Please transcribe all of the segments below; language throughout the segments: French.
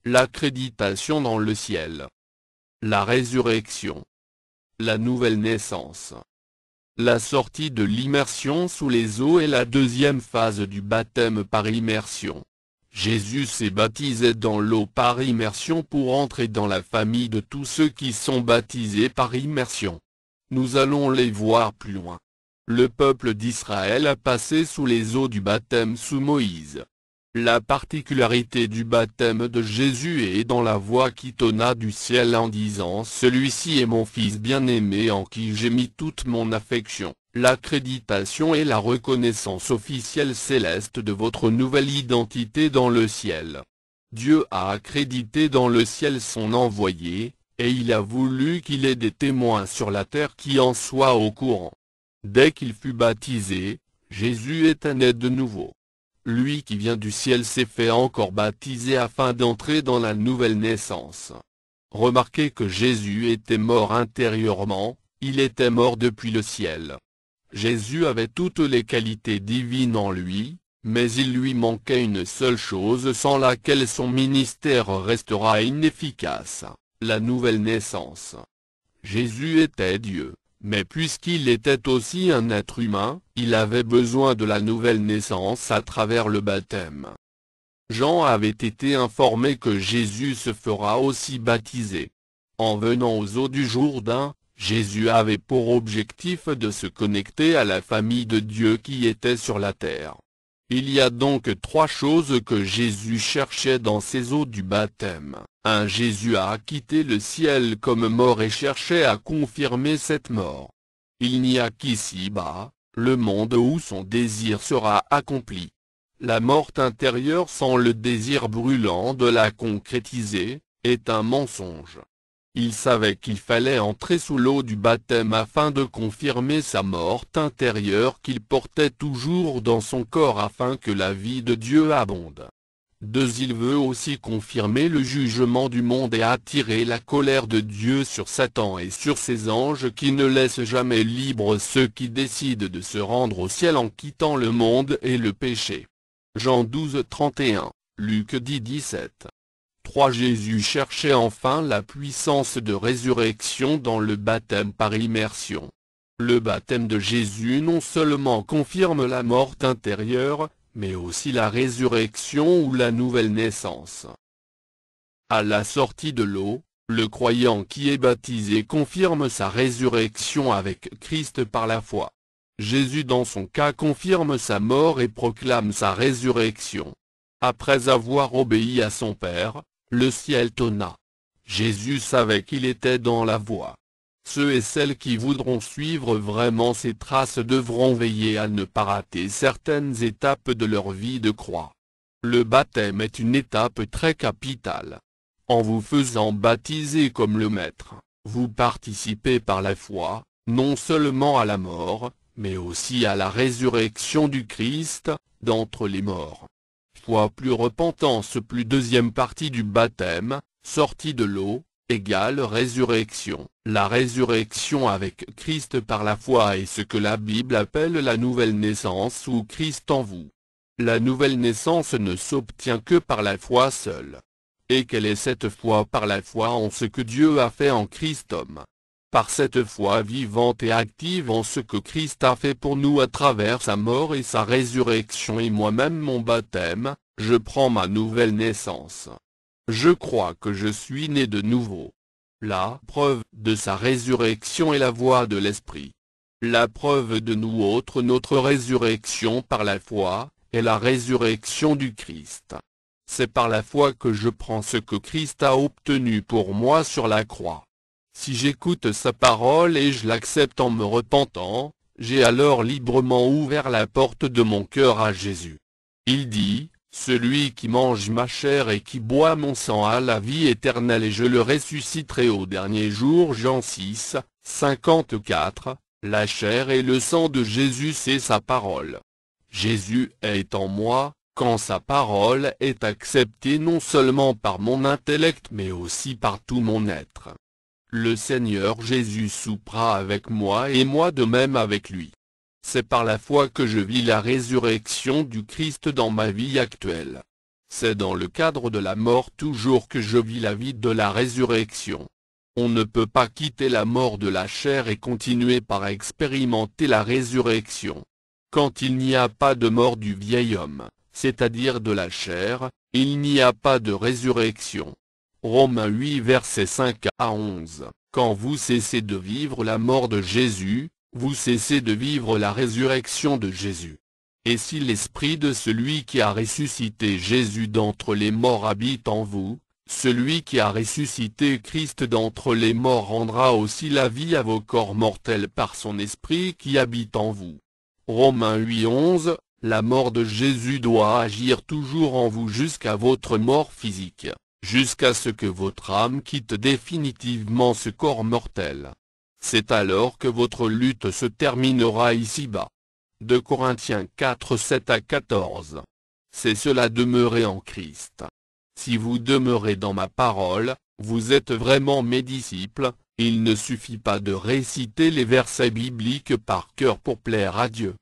l'accréditation dans le ciel, la résurrection, la nouvelle naissance. La sortie de l'immersion sous les eaux est la deuxième phase du baptême par immersion. Jésus s'est baptisé dans l'eau par immersion pour entrer dans la famille de tous ceux qui sont baptisés par immersion. Nous allons les voir plus loin. Le peuple d'Israël a passé sous les eaux du baptême sous Moïse. La particularité du baptême de Jésus est dans la voix qui tonna du ciel en disant « Celui-ci est mon Fils bien-aimé en qui j'ai mis toute mon affection ». L'accréditation et la reconnaissance officielle céleste de votre nouvelle identité dans le ciel. Dieu a accrédité dans le ciel son envoyé, et il a voulu qu'il ait des témoins sur la terre qui en soient au courant. Dès qu'il fut baptisé, Jésus était né de nouveau. Lui qui vient du ciel s'est fait encore baptiser afin d'entrer dans la nouvelle naissance. Remarquez que Jésus était mort intérieurement, il était mort depuis le ciel. Jésus avait toutes les qualités divines en lui, mais il lui manquait une seule chose sans laquelle son ministère restera inefficace, la nouvelle naissance. Jésus était Dieu, mais puisqu'il était aussi un être humain, il avait besoin de la nouvelle naissance à travers le baptême. Jean avait été informé que Jésus se fera aussi baptiser. En venant aux eaux du Jourdain, Jésus avait pour objectif de se connecter à la famille de Dieu qui était sur la terre. Il y a donc trois choses que Jésus cherchait dans ces eaux du baptême. 1. Jésus a quitté le ciel comme mort et cherchait à confirmer cette mort. Il n'y a qu'ici-bas, le monde où son désir sera accompli. La mort intérieure sans le désir brûlant de la concrétiser, est un mensonge. Il savait qu'il fallait entrer sous l'eau du baptême afin de confirmer sa mort intérieure qu'il portait toujours dans son corps afin que la vie de Dieu abonde. 2. Il veut aussi confirmer le jugement du monde et attirer la colère de Dieu sur Satan et sur ses anges qui ne laissent jamais libres ceux qui décident de se rendre au ciel en quittant le monde et le péché. Jean 12, 31, Luc 10, 17. 3. Jésus cherchait enfin la puissance de résurrection dans le baptême par immersion. Le baptême de Jésus non seulement confirme la mort intérieure, mais aussi la résurrection ou la nouvelle naissance. À la sortie de l'eau, le croyant qui est baptisé confirme sa résurrection avec Christ par la foi. Jésus dans son cas confirme sa mort et proclame sa résurrection. Après avoir obéi à son Père, le ciel tonna. Jésus savait qu'il était dans la voie. Ceux et celles qui voudront suivre vraiment ces traces devront veiller à ne pas rater certaines étapes de leur vie de croix. Le baptême est une étape très capitale. En vous faisant baptiser comme le Maître, vous participez par la foi, non seulement à la mort, mais aussi à la résurrection du Christ, d'entre les morts. Foi plus repentance plus deuxième partie du baptême, sortie de l'eau, égale résurrection. La résurrection avec Christ par la foi est ce que la Bible appelle la nouvelle naissance ou Christ en vous. La nouvelle naissance ne s'obtient que par la foi seule. Et quelle est cette foi? Par la foi en ce que Dieu a fait en Christ homme. Par cette foi vivante et active en ce que Christ a fait pour nous à travers sa mort et sa résurrection et moi-même mon baptême, je prends ma nouvelle naissance. Je crois que je suis né de nouveau. La preuve de sa résurrection est la voix de l'Esprit. La preuve de notre résurrection par la foi, est la résurrection du Christ. C'est par la foi que je prends ce que Christ a obtenu pour moi sur la croix. Si j'écoute sa parole et je l'accepte en me repentant, j'ai alors librement ouvert la porte de mon cœur à Jésus. Il dit, « Celui qui mange ma chair et qui boit mon sang a la vie éternelle et je le ressusciterai au dernier jour. » Jean 6, 54, la chair et le sang de Jésus c'est sa parole. Jésus est en moi, quand sa parole est acceptée non seulement par mon intellect mais aussi par tout mon être. Le Seigneur Jésus soupera avec moi et moi de même avec lui. C'est par la foi que je vis la résurrection du Christ dans ma vie actuelle. C'est dans le cadre de la mort toujours que je vis la vie de la résurrection. On ne peut pas quitter la mort de la chair et continuer par expérimenter la résurrection. Quand il n'y a pas de mort du vieil homme, c'est-à-dire de la chair, il n'y a pas de résurrection. Romains 8 versets 5 à 11. Quand vous cessez de vivre la mort de Jésus, vous cessez de vivre la résurrection de Jésus. Et si l'esprit de celui qui a ressuscité Jésus d'entre les morts habite en vous, celui qui a ressuscité Christ d'entre les morts rendra aussi la vie à vos corps mortels par son esprit qui habite en vous. Romains 8:11, la mort de Jésus doit agir toujours en vous jusqu'à votre mort physique, jusqu'à ce que votre âme quitte définitivement ce corps mortel. C'est alors que votre lutte se terminera ici-bas. 2 Corinthiens 4 7 à 14. C'est cela demeurer en Christ. Si vous demeurez dans ma parole, vous êtes vraiment mes disciples. Il ne suffit pas de réciter les versets bibliques par cœur pour plaire à Dieu.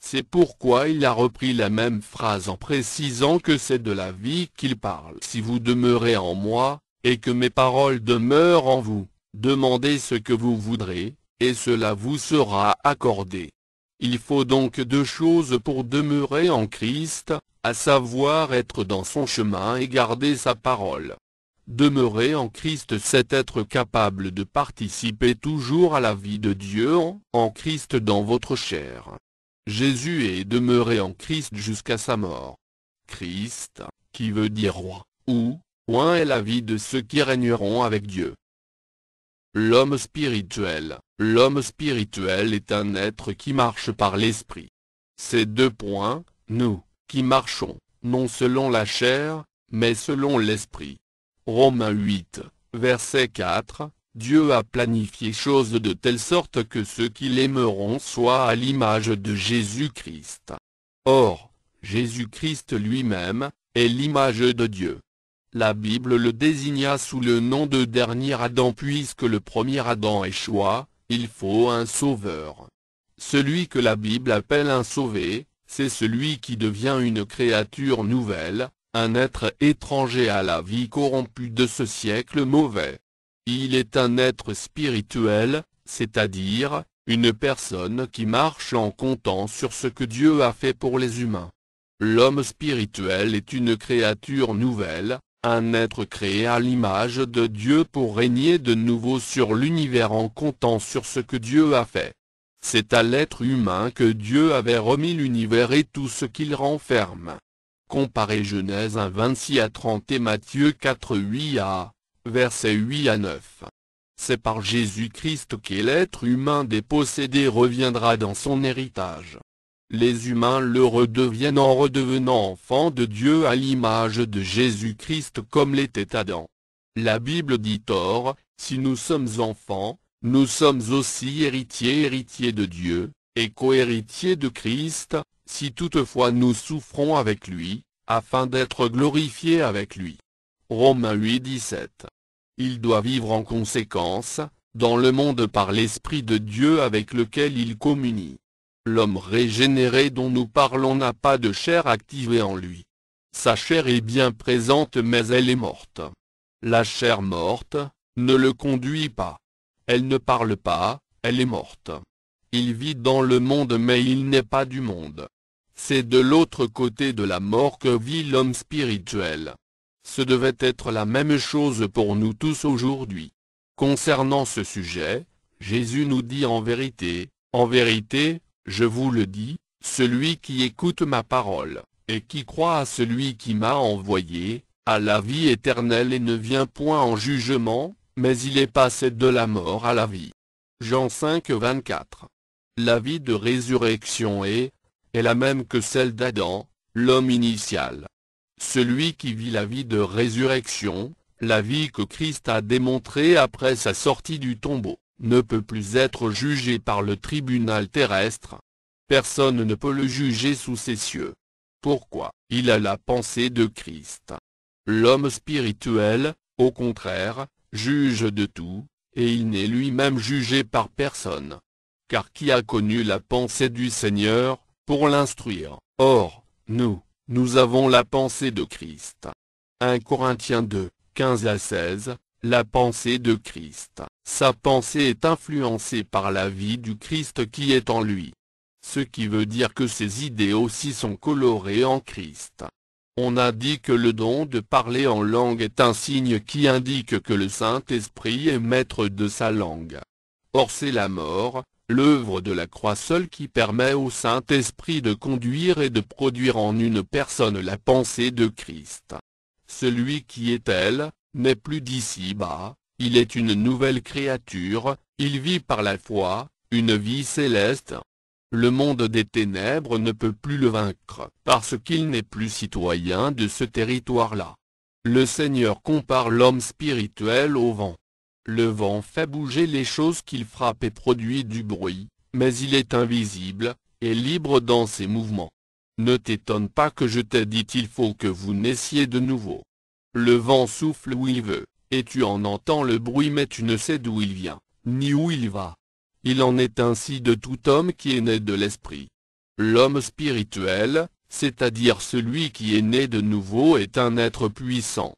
C'est pourquoi il a repris la même phrase en précisant que c'est de la vie qu'il parle. Si vous demeurez en moi, et que mes paroles demeurent en vous, demandez ce que vous voudrez, et cela vous sera accordé. Il faut donc deux choses pour demeurer en Christ, à savoir être dans son chemin et garder sa parole. Demeurer en Christ, c'est être capable de participer toujours à la vie de Dieu en Christ dans votre chair. Jésus est demeuré en Christ jusqu'à sa mort. Christ, qui veut dire roi, ou est la vie de ceux qui régneront avec Dieu. L'homme spirituel. L'homme spirituel est un être qui marche par l'esprit. Ces deux points, nous, qui marchons, non selon la chair, mais selon l'esprit. Romains 8, verset 4, Dieu a planifié choses de telle sorte que ceux qui l'aimeront soient à l'image de Jésus-Christ. Or, Jésus-Christ lui-même, est l'image de Dieu. La Bible le désigna sous le nom de dernier Adam puisque le premier Adam échoua, il faut un sauveur. Celui que la Bible appelle un sauvé, c'est celui qui devient une créature nouvelle, un être étranger à la vie corrompue de ce siècle mauvais. Il est un être spirituel, c'est-à-dire, une personne qui marche en comptant sur ce que Dieu a fait pour les humains. L'homme spirituel est une créature nouvelle, un être créé à l'image de Dieu pour régner de nouveau sur l'univers en comptant sur ce que Dieu a fait. C'est à l'être humain que Dieu avait remis l'univers et tout ce qu'il renferme. Comparez Genèse 1 26 à 30 et Matthieu 4 8 à, versets 8 à 9. C'est par Jésus-Christ que l'être humain dépossédé reviendra dans son héritage. Les humains le redeviennent en redevenant enfants de Dieu à l'image de Jésus-Christ comme l'était Adam. La Bible dit or, si nous sommes enfants, nous sommes aussi héritiers de Dieu, et co-héritiers de Christ, si toutefois nous souffrons avec lui, afin d'être glorifiés avec lui. Romains 8 17. Il doit vivre en conséquence, dans le monde par l'Esprit de Dieu avec lequel il communie. L'homme régénéré dont nous parlons n'a pas de chair activée en lui. Sa chair est bien présente mais elle est morte. La chair morte, ne le conduit pas. Elle ne parle pas, elle est morte. Il vit dans le monde mais il n'est pas du monde. C'est de l'autre côté de la mort que vit l'homme spirituel. Ce devait être la même chose pour nous tous aujourd'hui. Concernant ce sujet, Jésus nous dit en vérité, je vous le dis, celui qui écoute ma parole, et qui croit à celui qui m'a envoyé, a la vie éternelle et ne vient point en jugement, mais il est passé de la mort à la vie. Jean 5 24. La vie de résurrection est la même que celle d'Adam, l'homme initial. Celui qui vit la vie de résurrection, la vie que Christ a démontrée après sa sortie du tombeau, ne peut plus être jugé par le tribunal terrestre. Personne ne peut le juger sous ces cieux. Pourquoi? Il a la pensée de Christ. L'homme spirituel, au contraire, juge de tout, et il n'est lui-même jugé par personne. Car qui a connu la pensée du Seigneur, pour l'instruire? Or, nous, Nous avons la pensée de Christ. 1 Corinthiens 2, 15 à 16, la pensée de Christ. Sa pensée est influencée par la vie du Christ qui est en lui. Ce qui veut dire que ses idées aussi sont colorées en Christ. On a dit que le don de parler en langue est un signe qui indique que le Saint-Esprit est maître de sa langue. Or c'est la mort, l'œuvre de la croix seule qui permet au Saint-Esprit de conduire et de produire en une personne la pensée de Christ. Celui qui est elle, n'est plus d'ici-bas, il est une nouvelle créature, il vit par la foi, une vie céleste. Le monde des ténèbres ne peut plus le vaincre parce qu'il n'est plus citoyen de ce territoire-là. Le Seigneur compare l'homme spirituel au vent. Le vent fait bouger les choses qu'il frappe et produit du bruit, mais il est invisible, et libre dans ses mouvements. Ne t'étonne pas que je t'ai dit il faut que vous naissiez de nouveau. Le vent souffle où il veut, et tu en entends le bruit mais tu ne sais d'où il vient, ni où il va. Il en est ainsi de tout homme qui est né de l'esprit. L'homme spirituel, c'est-à-dire celui qui est né de nouveau est un être puissant.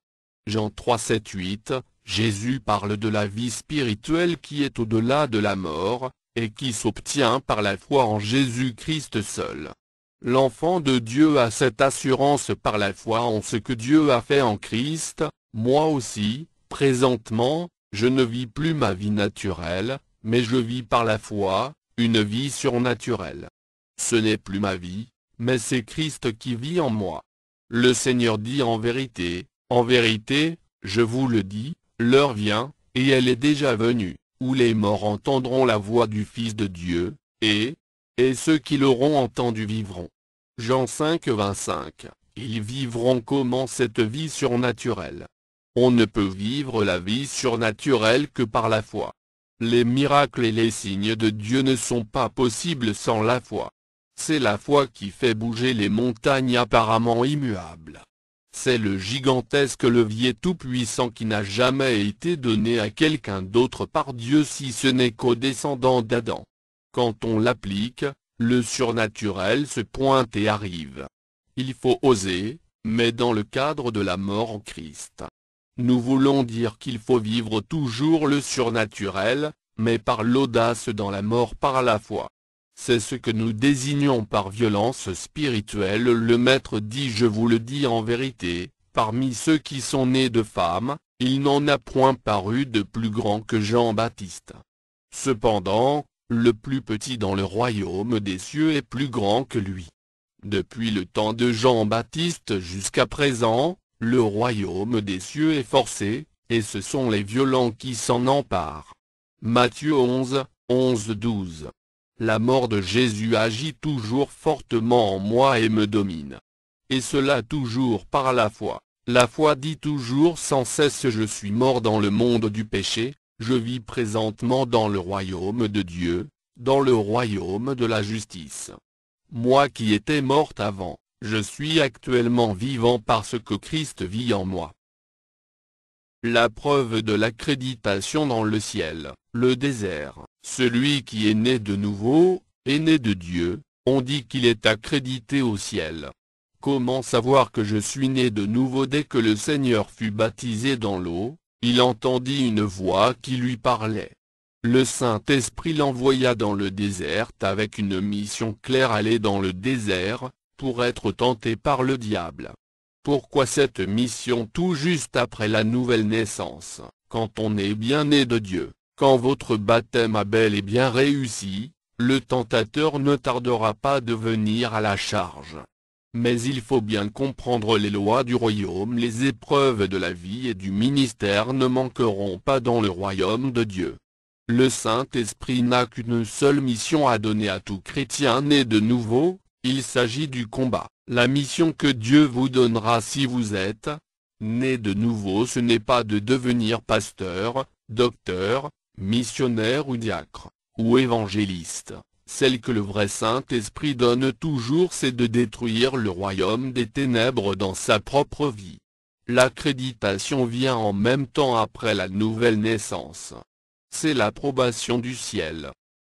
Jean 3, 7, 8, Jésus parle de la vie spirituelle qui est au-delà de la mort, et qui s'obtient par la foi en Jésus-Christ seul. L'enfant de Dieu a cette assurance par la foi en ce que Dieu a fait en Christ. Moi aussi, présentement, je ne vis plus ma vie naturelle, mais je vis par la foi, une vie surnaturelle. Ce n'est plus ma vie, mais c'est Christ qui vit en moi. Le Seigneur dit en vérité, je vous le dis, l'heure vient, et elle est déjà venue, où les morts entendront la voix du Fils de Dieu, et ceux qui l'auront entendu vivront. Jean 5, 25, ils vivront comment cette vie surnaturelle? On ne peut vivre la vie surnaturelle que par la foi. Les miracles et les signes de Dieu ne sont pas possibles sans la foi. C'est la foi qui fait bouger les montagnes apparemment immuables. C'est le gigantesque levier tout-puissant qui n'a jamais été donné à quelqu'un d'autre par Dieu si ce n'est qu'aux descendants d'Adam. Quand on l'applique, le surnaturel se pointe et arrive. Il faut oser, mais dans le cadre de la mort en Christ. Nous voulons dire qu'il faut vivre toujours le surnaturel, mais par l'audace dans la mort par la foi. C'est ce que nous désignons par violence spirituelle. Le Maître dit je vous le dis en vérité, parmi ceux qui sont nés de femmes, il n'en a point paru de plus grand que Jean-Baptiste. Cependant, le plus petit dans le royaume des cieux est plus grand que lui. Depuis le temps de Jean-Baptiste jusqu'à présent, le royaume des cieux est forcé, et ce sont les violents qui s'en emparent. Matthieu 11, 11-12. La mort de Jésus agit toujours fortement en moi et me domine. Et cela toujours par la foi. La foi dit toujours sans cesse je suis mort dans le monde du péché, je vis présentement dans le royaume de Dieu, dans le royaume de la justice. Moi qui étais morte avant, je suis actuellement vivant parce que Christ vit en moi. La preuve de l'accréditation dans le ciel, le désert. Celui qui est né de nouveau, est né de Dieu, on dit qu'il est accrédité au ciel. Comment savoir que je suis né de nouveau? Dès que le Seigneur fut baptisé dans l'eau, il entendit une voix qui lui parlait. Le Saint-Esprit l'envoya dans le désert avec une mission claire, aller dans le désert, pour être tenté par le diable. Pourquoi cette mission tout juste après la nouvelle naissance, quand on est bien né de Dieu, quand votre baptême a bel et bien réussi, le tentateur ne tardera pas de venir à la charge. Mais il faut bien comprendre les lois du royaume. Les épreuves de la vie et du ministère ne manqueront pas dans le royaume de Dieu. Le Saint-Esprit n'a qu'une seule mission à donner à tout chrétien né de nouveau, il s'agit du combat. La mission que Dieu vous donnera si vous êtes né de nouveau, ce n'est pas de devenir pasteur, docteur, missionnaire ou diacre, ou évangéliste. Celle que le vrai Saint-Esprit donne toujours, c'est de détruire le royaume des ténèbres dans sa propre vie. L'accréditation vient en même temps après la nouvelle naissance. C'est l'approbation du ciel.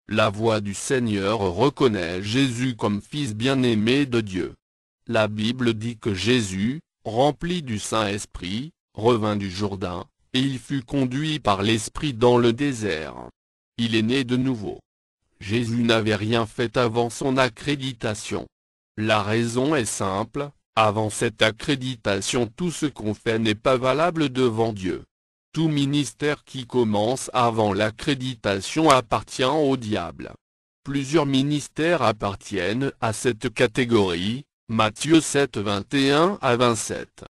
La voix du Seigneur reconnaît Jésus comme fils bien-aimé de Dieu. La Bible dit que Jésus, rempli du Saint-Esprit, revint du Jourdain, et il fut conduit par l'Esprit dans le désert. Il est né de nouveau. Jésus n'avait rien fait avant son accréditation. La raison est simple, avant cette accréditation tout ce qu'on fait n'est pas valable devant Dieu. Tout ministère qui commence avant l'accréditation appartient au diable. Plusieurs ministères appartiennent à cette catégorie, Matthieu 7, 21 à 27.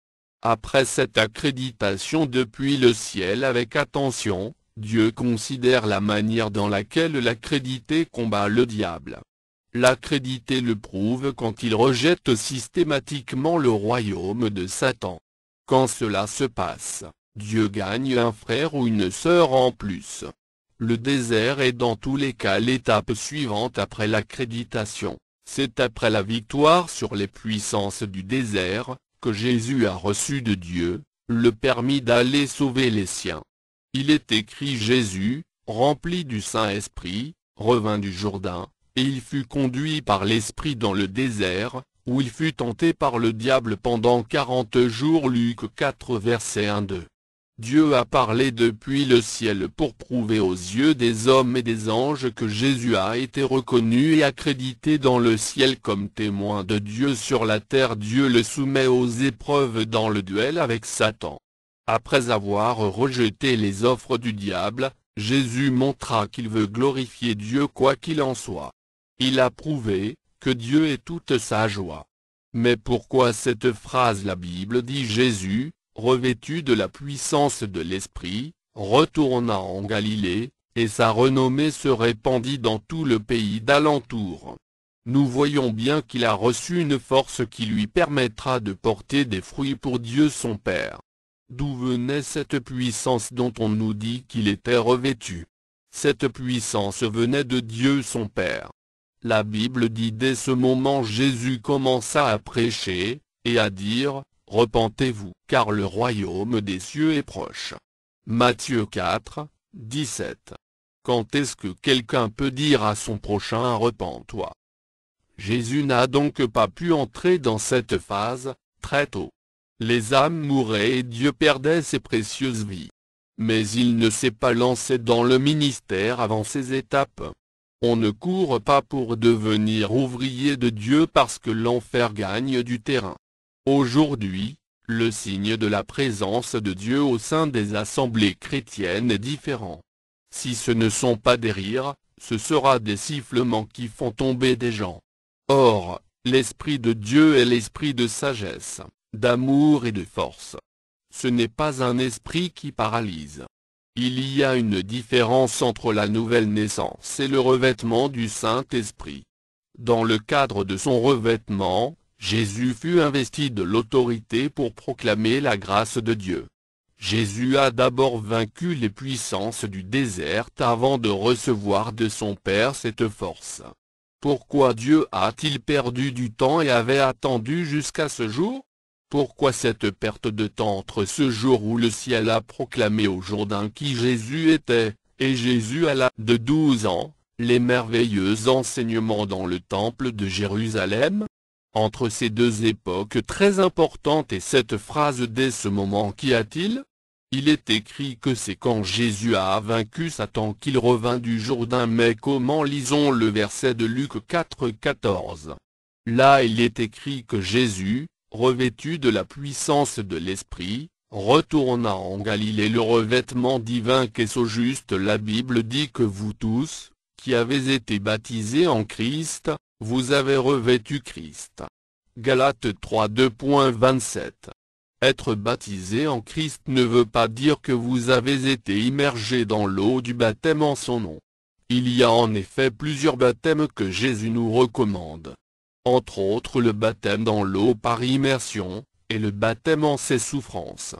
Après cette accréditation depuis le ciel avec attention, Dieu considère la manière dans laquelle l'accrédité combat le diable. L'accrédité le prouve quand il rejette systématiquement le royaume de Satan. Quand cela se passe, Dieu gagne un frère ou une sœur en plus. Le désert est dans tous les cas l'étape suivante après l'accréditation. C'est après la victoire sur les puissances du désert, que Jésus a reçu de Dieu, le permis d'aller sauver les siens. Il est écrit Jésus, rempli du Saint-Esprit, revint du Jourdain, et il fut conduit par l'Esprit dans le désert, où il fut tenté par le diable pendant 40 jours. Luc 4 verset 1-2. Dieu a parlé depuis le ciel pour prouver aux yeux des hommes et des anges que Jésus a été reconnu et accrédité dans le ciel comme témoin de Dieu sur la terre. Dieu le soumet aux épreuves dans le duel avec Satan. Après avoir rejeté les offres du diable, Jésus montra qu'il veut glorifier Dieu quoi qu'il en soit. Il a prouvé que Dieu est toute sa joie. Mais pourquoi cette phrase? La Bible dit Jésus, revêtu de la puissance de l'Esprit, retourna en Galilée, et sa renommée se répandit dans tout le pays d'alentour. Nous voyons bien qu'il a reçu une force qui lui permettra de porter des fruits pour Dieu son Père. D'où venait cette puissance dont on nous dit qu'il était revêtu? Cette puissance venait de Dieu son Père. La Bible dit dès ce moment Jésus commença à prêcher, et à dire, « Repentez-vous, car le royaume des cieux est proche. » Matthieu 4, 17. Quand est-ce que quelqu'un peut dire à son prochain « Repens-toi » ? Jésus n'a donc pas pu entrer dans cette phase, très tôt. Les âmes mouraient et Dieu perdait ses précieuses vies. Mais il ne s'est pas lancé dans le ministère avant ces étapes. On ne court pas pour devenir ouvrier de Dieu parce que l'enfer gagne du terrain. Aujourd'hui, le signe de la présence de Dieu au sein des assemblées chrétiennes est différent. Si ce ne sont pas des rires, ce sera des sifflements qui font tomber des gens. Or, l'Esprit de Dieu est l'esprit de sagesse, d'amour et de force. Ce n'est pas un esprit qui paralyse. Il y a une différence entre la nouvelle naissance et le revêtement du Saint-Esprit. Dans le cadre de son revêtement, Jésus fut investi de l'autorité pour proclamer la grâce de Dieu. Jésus a d'abord vaincu les puissances du désert avant de recevoir de son Père cette force. Pourquoi Dieu a-t-il perdu du temps et avait attendu jusqu'à ce jour? Pourquoi cette perte de temps entre ce jour où le ciel a proclamé au Jourdain qui Jésus était, et Jésus à l'âge de 12 ans, les merveilleux enseignements dans le temple de Jérusalem? Entre ces deux époques très importantes et cette phrase dès ce moment qu'y a-t-il? Il est écrit que c'est quand Jésus a vaincu Satan qu'il revint du Jourdain. Mais comment? Lisons le verset de Luc 4, 14. Là il est écrit que Jésus, revêtu de la puissance de l'Esprit, retourna en Galilée. Le revêtement divin qu'est au juste. La Bible dit que vous tous, qui avez été baptisés en Christ, vous avez revêtu Christ. Galates 3, 2.27. Être baptisé en Christ ne veut pas dire que vous avez été immergé dans l'eau du baptême en son nom. Il y a en effet plusieurs baptêmes que Jésus nous recommande. Entre autres le baptême dans l'eau par immersion, et le baptême en ses souffrances.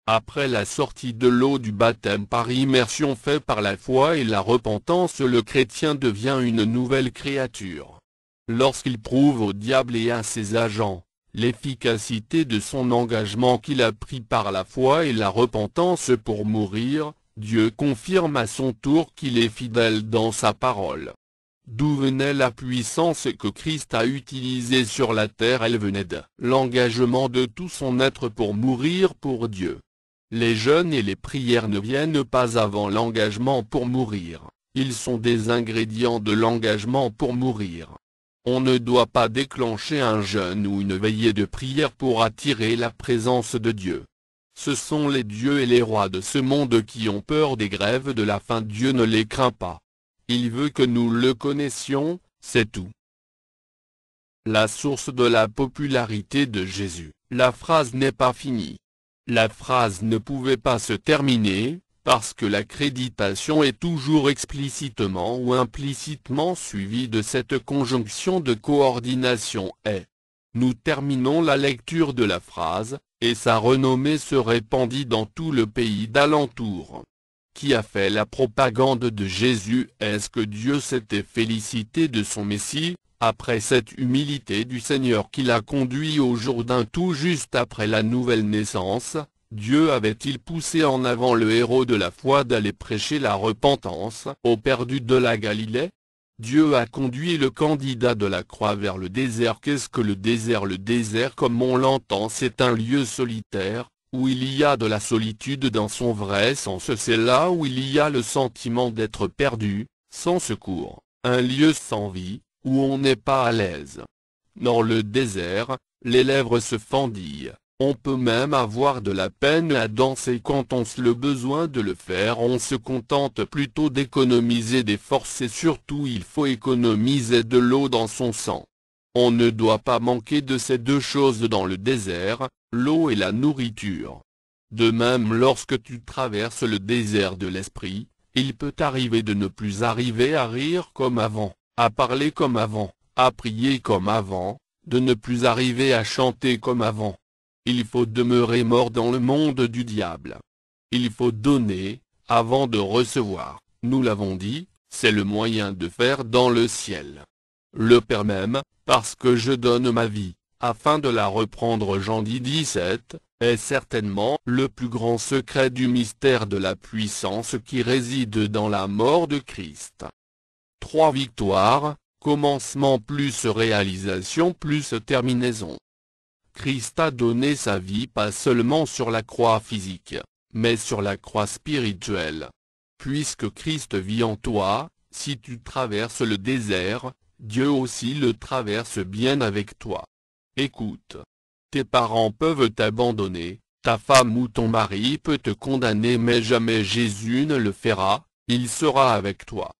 Après la sortie de l'eau du baptême par immersion fait par la foi et la repentance, le chrétien devient une nouvelle créature. Lorsqu'il prouve au diable et à ses agents l'efficacité de son engagement qu'il a pris par la foi et la repentance pour mourir, Dieu confirme à son tour qu'il est fidèle dans sa parole. D'où venait la puissance que Christ a utilisée sur la terre? Elle venait de l'engagement de tout son être pour mourir pour Dieu. Les jeûnes et les prières ne viennent pas avant l'engagement pour mourir, ils sont des ingrédients de l'engagement pour mourir. On ne doit pas déclencher un jeûne ou une veillée de prière pour attirer la présence de Dieu. Ce sont les dieux et les rois de ce monde qui ont peur des grèves de la faim. Dieu ne les craint pas. Il veut que nous le connaissions, c'est tout. La source de la popularité de Jésus. La phrase n'est pas finie. La phrase ne pouvait pas se terminer, parce que l'accréditation est toujours explicitement ou implicitement suivie de cette conjonction de coordination et. Nous terminons la lecture de la phrase, et sa renommée se répandit dans tout le pays d'alentour. Qui a fait la propagande de Jésus? Est-ce que Dieu s'était félicité de son Messie, après cette humilité du Seigneur qui l'a conduit au Jourdain tout juste après la nouvelle naissance? Dieu avait-il poussé en avant le héros de la foi d'aller prêcher la repentance aux perdus de la Galilée? Dieu a conduit le candidat de la croix vers le désert. Qu'est-ce que le désert? Le désert, comme on l'entend, c'est un lieu solitaire, où il y a de la solitude dans son vrai sens. C'est là où il y a le sentiment d'être perdu, sans secours, un lieu sans vie, où on n'est pas à l'aise. Dans le désert, les lèvres se fendillent, on peut même avoir de la peine à danser quand on a le besoin de le faire. On se contente plutôt d'économiser des forces et surtout il faut économiser de l'eau dans son sang. On ne doit pas manquer de ces deux choses dans le désert, l'eau et la nourriture. De même, lorsque tu traverses le désert de l'esprit, il peut t'arriver de ne plus arriver à rire comme avant, à parler comme avant, à prier comme avant, de ne plus arriver à chanter comme avant. Il faut demeurer mort dans le monde du diable. Il faut donner, avant de recevoir. Nous l'avons dit, c'est le moyen de faire dans le ciel. Le Père m'aime, parce que je donne ma vie, afin de la reprendre. Jean 10:17, est certainement le plus grand secret du mystère de la puissance qui réside dans la mort de Christ. 3 victoires, commencement plus réalisation plus terminaison. Christ a donné sa vie pas seulement sur la croix physique, mais sur la croix spirituelle. Puisque Christ vit en toi, si tu traverses le désert, Dieu aussi le traverse bien avec toi. Écoute. Tes parents peuvent t'abandonner, ta femme ou ton mari peut te condamner, mais jamais Jésus ne le fera, il sera avec toi.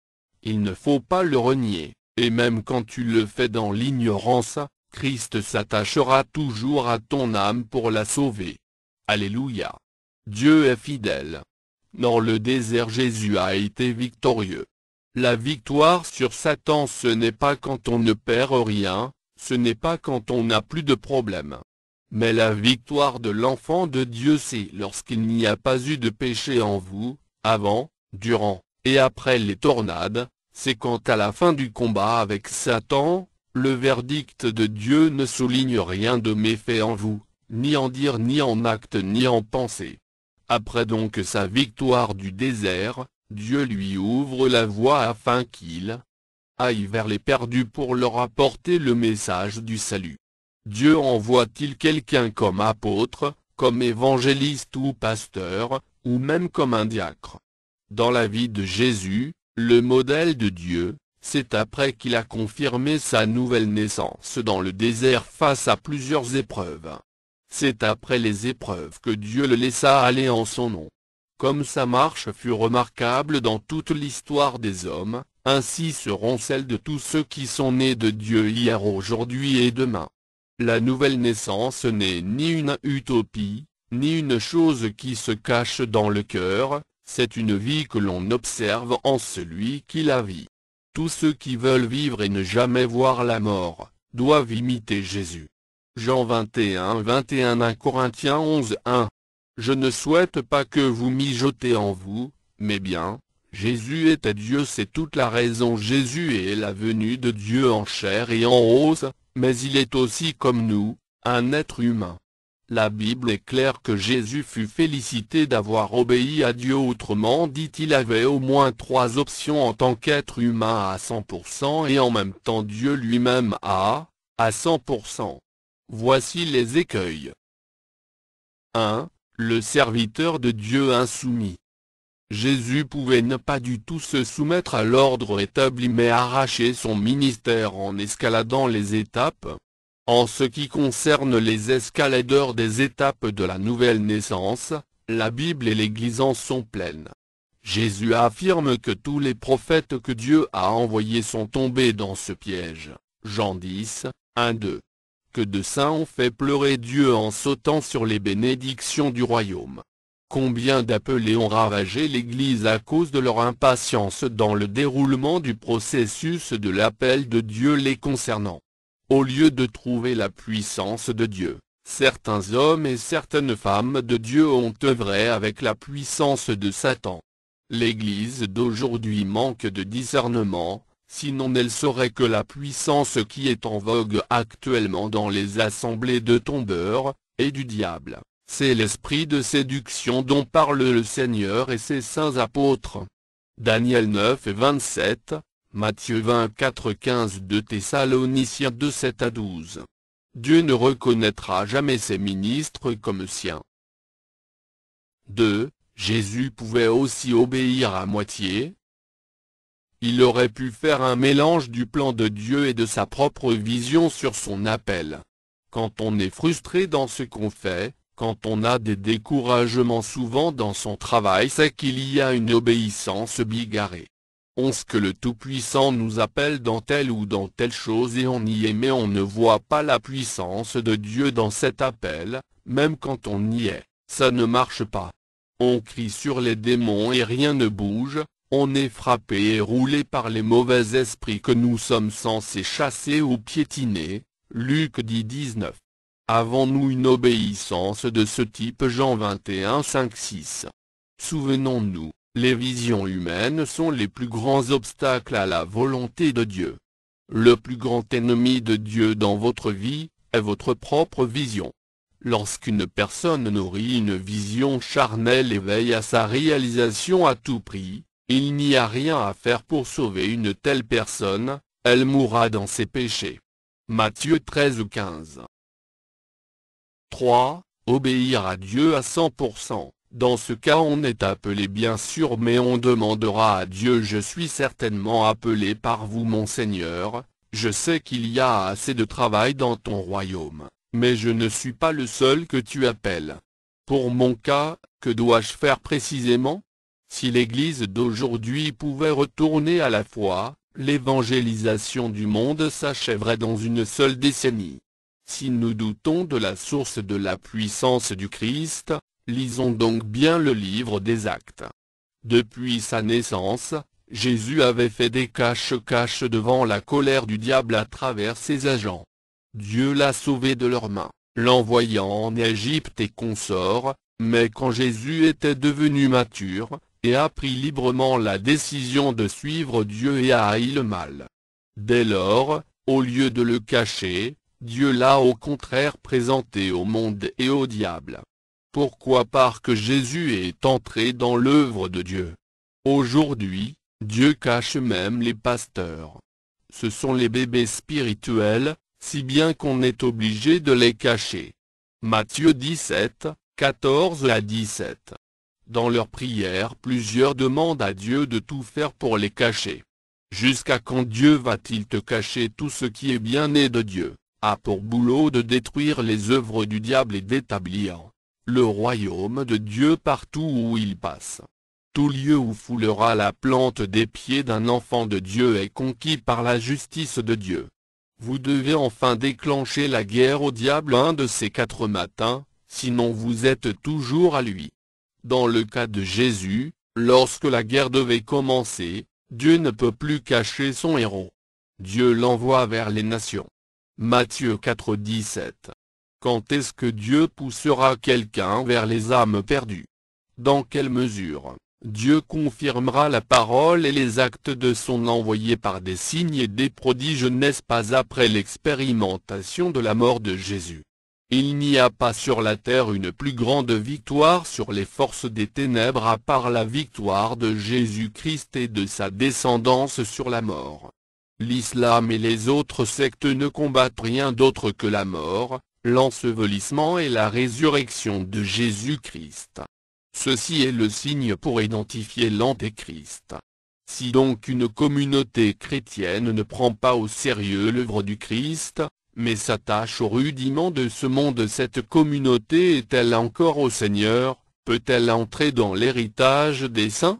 Il ne faut pas le renier, et même quand tu le fais dans l'ignorance, Christ s'attachera toujours à ton âme pour la sauver. Alléluia. Dieu est fidèle. Dans le désert, Jésus a été victorieux. La victoire sur Satan, ce n'est pas quand on ne perd rien, ce n'est pas quand on n'a plus de problème. Mais la victoire de l'enfant de Dieu, c'est lorsqu'il n'y a pas eu de péché en vous, avant, durant, et après les tornades, c'est quand à la fin du combat avec Satan, le verdict de Dieu ne souligne rien de méfait en vous, ni en dire ni en acte ni en pensée. Après donc sa victoire du désert, Dieu lui ouvre la voie afin qu'il aille vers les perdus pour leur apporter le message du salut. Dieu envoie-t-il quelqu'un comme apôtre, comme évangéliste ou pasteur, ou même comme un diacre? Dans la vie de Jésus, le modèle de Dieu, c'est après qu'il a confirmé sa nouvelle naissance dans le désert face à plusieurs épreuves. C'est après les épreuves que Dieu le laissa aller en son nom. Comme sa marche fut remarquable dans toute l'histoire des hommes, ainsi seront celles de tous ceux qui sont nés de Dieu hier, aujourd'hui et demain. La nouvelle naissance n'est ni une utopie, ni une chose qui se cache dans le cœur, c'est une vie que l'on observe en celui qui la vit. Tous ceux qui veulent vivre et ne jamais voir la mort, doivent imiter Jésus. Jean 21:21 1 Corinthiens 11:1. Je ne souhaite pas que vous mijotez en vous, mais bien, Jésus était Dieu, c'est toute la raison. Jésus est la venue de Dieu en chair et en os, mais il est aussi comme nous, un être humain. La Bible est claire que Jésus fut félicité d'avoir obéi à Dieu, autrement dit il avait au moins 3 options en tant qu'être humain à 100% et en même temps Dieu lui-même à 100%. Voici les écueils. 1. Le serviteur de Dieu insoumis. Jésus pouvait ne pas du tout se soumettre à l'ordre établi mais arracher son ministère en escaladant les étapes. En ce qui concerne les escaladeurs des étapes de la nouvelle naissance, la Bible et l'Église en sont pleines. Jésus affirme que tous les prophètes que Dieu a envoyés sont tombés dans ce piège. Jean 10, 1-2. Que de saints ont fait pleurer Dieu en sautant sur les bénédictions du royaume. Combien d'appelés ont ravagé l'Église à cause de leur impatience dans le déroulement du processus de l'appel de Dieu les concernant. Au lieu de trouver la puissance de Dieu, certains hommes et certaines femmes de Dieu ont œuvré avec la puissance de Satan. L'Église d'aujourd'hui manque de discernement, sinon elle saurait que la puissance qui est en vogue actuellement dans les assemblées de tombeurs, et du diable, c'est l'esprit de séduction dont parle le Seigneur et ses saints apôtres. Daniel 9:27. Matthieu 24:15 de Thessaloniciens 2:7-12. Dieu ne reconnaîtra jamais ses ministres comme siens. 2. Jésus pouvait aussi obéir à moitié. Il aurait pu faire un mélange du plan de Dieu et de sa propre vision sur son appel. Quand on est frustré dans ce qu'on fait, quand on a des découragements souvent dans son travail, c'est qu'il y a une obéissance bigarrée. On sait que le Tout-Puissant nous appelle dans telle ou dans telle chose et on y est, mais on ne voit pas la puissance de Dieu dans cet appel, même quand on y est, ça ne marche pas. On crie sur les démons et rien ne bouge, on est frappé et roulé par les mauvais esprits que nous sommes censés chasser ou piétiner. Luc 10:19. Avons-nous une obéissance de ce type? Jean 21:5-6. Souvenons-nous. Les visions humaines sont les plus grands obstacles à la volonté de Dieu. Le plus grand ennemi de Dieu dans votre vie, est votre propre vision. Lorsqu'une personne nourrit une vision charnelle et veille à sa réalisation à tout prix, il n'y a rien à faire pour sauver une telle personne, elle mourra dans ses péchés. Matthieu 13:15. 3. Obéir à Dieu à 100%. Dans ce cas on est appelé bien sûr, mais on demandera à Dieu: je suis certainement appelé par vous mon Seigneur, je sais qu'il y a assez de travail dans ton royaume, mais je ne suis pas le seul que tu appelles. Pour mon cas, que dois-je faire précisément? Si l'Église d'aujourd'hui pouvait retourner à la foi, l'évangélisation du monde s'achèverait dans une seule décennie. Si nous doutons de la source de la puissance du Christ, lisons donc bien le livre des Actes. Depuis sa naissance, Jésus avait fait des cache-cache devant la colère du diable à travers ses agents. Dieu l'a sauvé de leurs mains, l'envoyant en Égypte et consorts, mais quand Jésus était devenu mature, et a pris librement la décision de suivre Dieu et a haï le mal. Dès lors, au lieu de le cacher, Dieu l'a au contraire présenté au monde et au diable. Pourquoi? Parce que Jésus est entré dans l'œuvre de Dieu. Aujourd'hui, Dieu cache même les pasteurs. Ce sont les bébés spirituels, si bien qu'on est obligé de les cacher. Matthieu 17, 14-17. Dans leurs prières, plusieurs demandent à Dieu de tout faire pour les cacher. Jusqu'à quand Dieu va-t-il te cacher tout ce qui est bien né de Dieu, a pour boulot de détruire les œuvres du diable et d'établir le royaume de Dieu partout où il passe. Tout lieu où foulera la plante des pieds d'un enfant de Dieu est conquis par la justice de Dieu. Vous devez enfin déclencher la guerre au diable un de ces 4 matins, sinon vous êtes toujours à lui. Dans le cas de Jésus, lorsque la guerre devait commencer, Dieu ne peut plus cacher son héros. Dieu l'envoie vers les nations. Matthieu 4:17. Quand est-ce que Dieu poussera quelqu'un vers les âmes perdues? Dans quelle mesure Dieu confirmera la parole et les actes de son envoyé par des signes et des prodiges, n'est-ce pas après l'expérimentation de la mort de Jésus? Il n'y a pas sur la terre une plus grande victoire sur les forces des ténèbres à part la victoire de Jésus-Christ et de sa descendance sur la mort. L'islam et les autres sectes ne combattent rien d'autre que la mort, l'ensevelissement et la résurrection de Jésus-Christ. Ceci est le signe pour identifier l'Antéchrist. Si donc une communauté chrétienne ne prend pas au sérieux l'œuvre du Christ, mais s'attache aux rudiments de ce monde, cette communauté est-elle encore au Seigneur, peut-elle entrer dans l'héritage des saints?